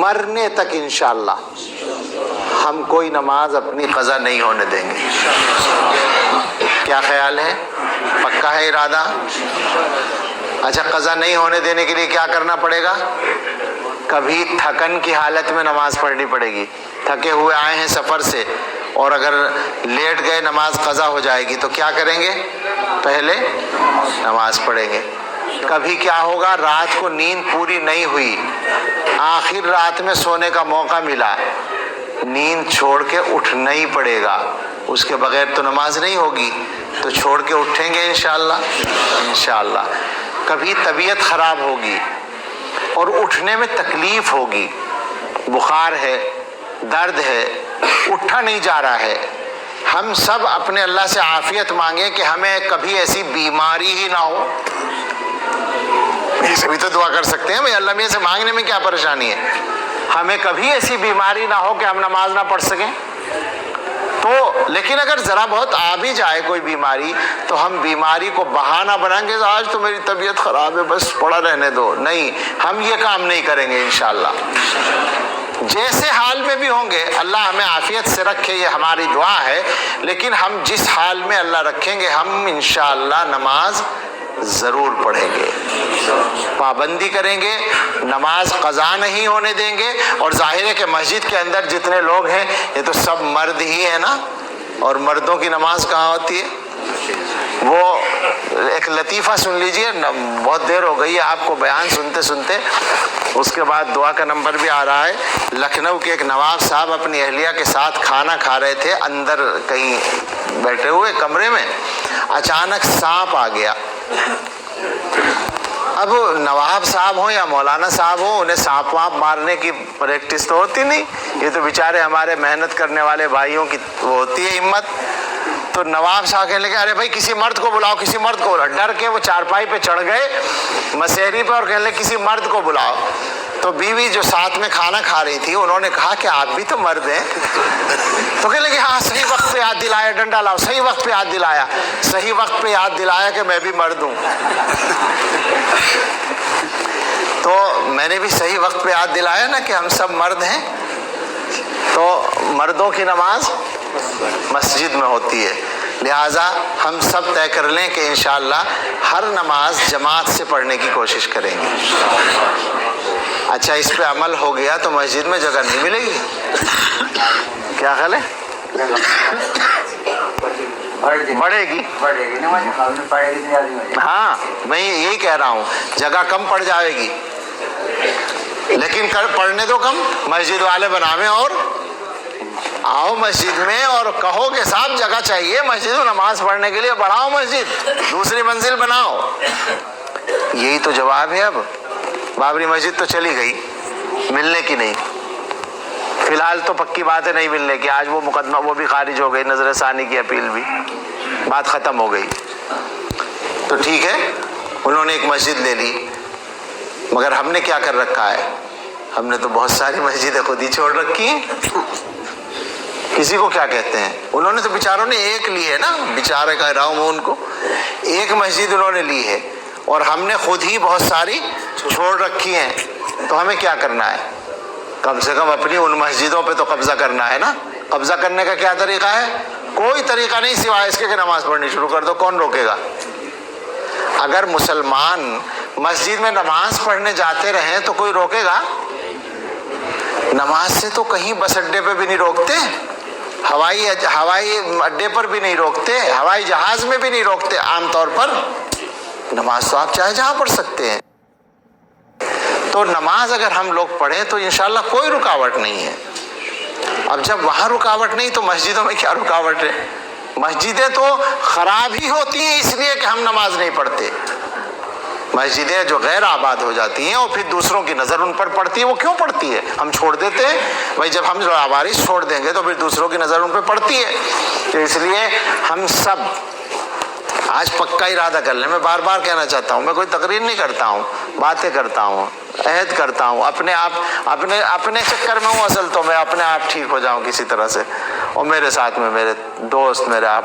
مرنے تک انشاءاللہ ہم کوئی نماز اپنی قضا نہیں ہونے دیں گے. کیا خیال ہے؟ پکا ہے ارادہ؟ اچھا، قضا نہیں ہونے دینے کے لیے کیا کرنا پڑے گا؟ کبھی تھکن کی حالت میں نماز پڑھنی پڑے گی. تھکے ہوئے آئے ہیں سفر سے اور اگر لیٹ گئے نماز قضا ہو جائے گی تو کیا کریں گے؟ پہلے نماز پڑھیں گے. کبھی کیا ہوگا؟ رات کو نیند پوری نہیں ہوئی، آخر رات میں سونے کا موقع ملا، نیند چھوڑ کے اٹھنا ہی پڑے گا، اس کے بغیر تو نماز نہیں ہوگی، تو چھوڑ کے اٹھیں گے انشاءاللہ. انشاءاللہ. کبھی طبیعت خراب ہوگی اور اٹھنے میں تکلیف ہوگی، بخار ہے، درد ہے، اٹھا نہیں جا رہا ہے، ہم سب اپنے اللہ سے عافیت مانگیں کہ ہمیں کبھی ایسی بیماری ہی نہ ہو. یہ سبھی تو دعا کر سکتے ہیں بھائی، اللہ میاں سے مانگنے میں کیا پریشانی ہے؟ ہمیں کبھی ایسی بیماری نہ ہو کہ ہم نماز نہ پڑھ سکیں. تو لیکن اگر ذرا بہت آ بھی جائے کوئی بیماری تو ہم بیماری کو بہانہ بنائیں گے، آج تو میری طبیعت خراب ہے بس پڑا رہنے دو. نہیں، ہم یہ کام نہیں کریں گے انشاءاللہ. جیسے حال میں بھی ہوں گے اللہ ہمیں عافیت سے رکھے، یہ ہماری دعا ہے، لیکن ہم جس حال میں اللہ رکھیں گے ہم انشاءاللہ نماز ضرور پڑھیں گے، پابندی کریں گے، نماز قضا نہیں ہونے دیں گے. اور ظاہر ہے کہ مسجد کے اندر جتنے لوگ ہیں یہ تو سب مرد ہی ہیں نا، اور مردوں کی نماز کہاں ہوتی ہے؟ وہ ایک لطیفہ سن لیجئے، بہت دیر ہو گئی ہے آپ کو بیان سنتے سنتے، اس کے بعد دعا کا نمبر بھی آ رہا ہے. لکھنؤ کے ایک نواب صاحب اپنی اہلیہ کے ساتھ کھانا کھا رہے تھے، اندر کہیں بیٹھے ہوئے کمرے میں، اچانک سانپ آ گیا. اب نواب صاحب ہوں یا مولانا صاحب ہوں، انہیں سانپ وانپ مارنے کی پریکٹس تو ہوتی نہیں، یہ تو بیچارے ہمارے محنت کرنے والے بھائیوں کی وہ ہوتی ہے ہمت. تو نواب صاحب کہنے لگے ارے بھائی کسی مرد کو بلاؤ، کسی مرد کو بلاؤ. ڈر کے وہ چارپائی پہ چڑھ گئے مسیری پہ اور کہنے لگے کسی مرد کو بلاؤ. تو بیوی جو ساتھ میں کھانا کھا رہی تھی انہوں نے کہا کہ آپ بھی تو مرد ہیں. تو کہنے لگے ہاں صحیح وقت پہ یاد دلایا، ڈنڈا لاؤ، صحیح وقت پہ یاد دلایا، صحیح وقت پہ یاد دلایا کہ میں بھی مرد ہوں. تو میں نے بھی صحیح وقت پہ یاد دلایا نا کہ ہم سب مرد ہیں. تو مردوں کی نماز مسجد میں ہوتی ہے، لہٰذا ہم سب طے کر لیں کہ انشاءاللہ ہر نماز جماعت سے پڑھنے کی کوشش کریں گے. اچھا، اس پہ عمل ہو گیا تو مسجد میں جگہ نہیں ملے گی. کیا خیال ہے؟ بڑھے گی. ہاں میں یہی کہہ رہا ہوں، جگہ کم پڑ جائے گی لیکن پڑھنے تو کم. مسجد والے بناویں اور آؤ مسجد میں اور کہو کہ صاحب جگہ چاہیے مسجد میں نماز پڑھنے کے لیے، بڑھاؤ مسجد، دوسری منزل بناؤ. یہی تو جواب ہے. اب بابری مسجد تو چلی گئی، ملنے کی نہیں، فی الحال تو پکی بات ہے نہیں ملنے کی. آج وہ مقدمہ وہ بھی خارج ہو گئی، نظر ثانی کی اپیل بھی، بات ختم ہو گئی. تو ٹھیک ہے، انہوں نے ایک مسجد لے لی، مگر ہم نے کیا کر رکھا ہے؟ ہم نے تو بہت ساری مسجدیں خود ہی چھوڑ رکھی ہیں. کسی کو کیا کہتے ہیں؟ انہوں نے تو بیچاروں نے ایک لی ہے نا، بیچارے کہہ رہا ہوں میں ان کو، ایک مسجد انہوں نے لی ہے اور ہم نے خود ہی بہت ساری چھوڑ رکھی ہیں. تو ہمیں کیا کرنا ہے؟ کم سے کم اپنی ان مسجدوں پہ تو قبضہ کرنا ہے نا. قبضہ کرنے کا کیا طریقہ ہے؟ کوئی طریقہ نہیں سوائے اس کے کہ نماز پڑھنی شروع کر دو. کون روکے گا؟ اگر مسلمان مسجد میں نماز پڑھنے جاتے رہیں تو کوئی روکے گا؟ نماز سے تو کہیں بس اڈے پہ بھی نہیں روکتے، ہوائی اڈے پر بھی نہیں روکتے، ہوائی جہاز میں بھی نہیں روکتے. عام طور پر نماز تو آپ چاہے جہاں پڑھ سکتے ہیں. تو نماز اگر ہم لوگ پڑھیں تو انشاءاللہ کوئی رکاوٹ نہیں ہے. اب جب وہاں رکاوٹ نہیں تو مسجدوں میں کیا رکاوٹ ہے؟ مسجدیں تو خراب ہی ہوتی ہیں اس لیے کہ ہم نماز نہیں پڑھتے. مسجدیں جو غیر آباد ہو جاتی ہیں اور پھر دوسروں کی نظر ان پر پڑتی ہے، وہ کیوں پڑتی ہے؟ ہم چھوڑ دیتے ہیں بھائی، جب ہم آوارث چھوڑ دیں گے تو پھر دوسروں کی نظر ان پہ پڑتی ہے. تو اس لیے ہم سب آج پکا ارادہ کر لیں. میں بار بار کہنا چاہتا ہوں، میں کوئی تقریر نہیں کرتا ہوں، باتیں کرتا ہوں، عہد کرتا ہوں، اپنے آپ اپنے چکر میں ہوں. اصل تو میں اپنے آپ ٹھیک ہو جاؤں کسی طرح سے، اور میرے ساتھ میں میرے دوست، میرے آپ